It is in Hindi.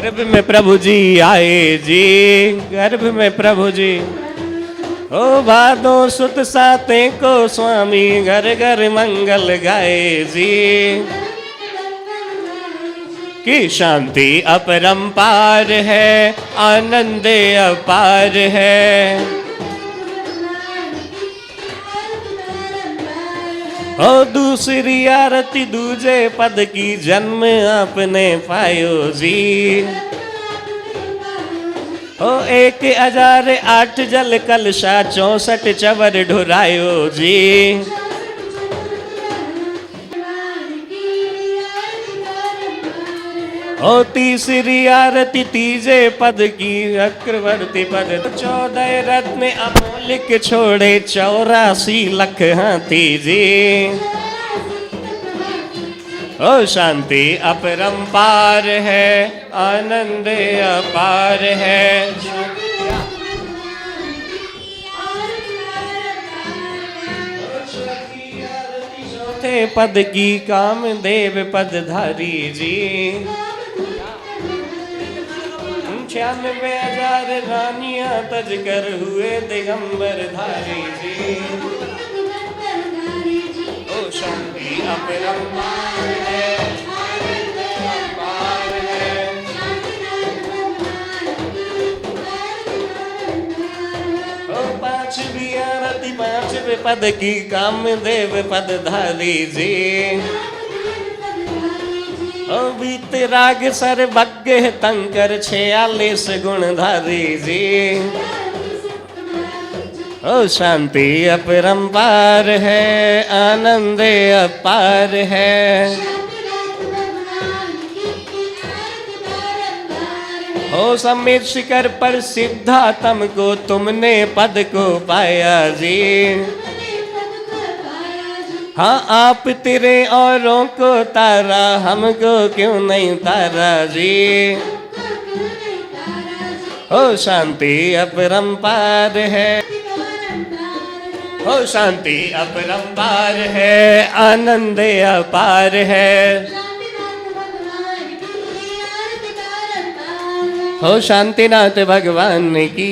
गर्भ में प्रभु जी आए जी, गर्भ में प्रभु जी। ओ भादो सुत साते को स्वामी घर घर मंगल गाए जी। की शांति अपरंपार है, आनंद अपार है। ओ दूसरी आरती दूजे पद की जन्म आपने पायो जी। ओ 1008 जल कलशा 64 चवर ढुरायो जी। ओ तीसरी आरती तीजे पद की चक्रवर्ती पद 14 रत्न अमोलिक छोड़े 84 लख हाथी जी। ओ शांति अपरंपार है, आनंद अपार है। चौथे पद की कामदेव पदधारी जी। 96,000 रानियां तज कर हुए दिगंबर धारी जी। ओ शांति अपरंपार है, अपार है। ओ 5वीं आरती 5वें पद की कामदेव पदधारी जी। ओ वीतराग सर भग्य तंकर 46 गुणधारी जी। ओ शांति अपरंपार है, आनंद अपार है। ओ समेत शिखर पर सिद्धा तम को तुमने पद को पाया जी। हाँ आप तेरे औरों को तारा, हमको क्यों नहीं तारा जी। ओ शांति अपरंपार है, ओ शांति अपरंपार है, आनंद अपार है। हो शांतिनाथ भगवान की।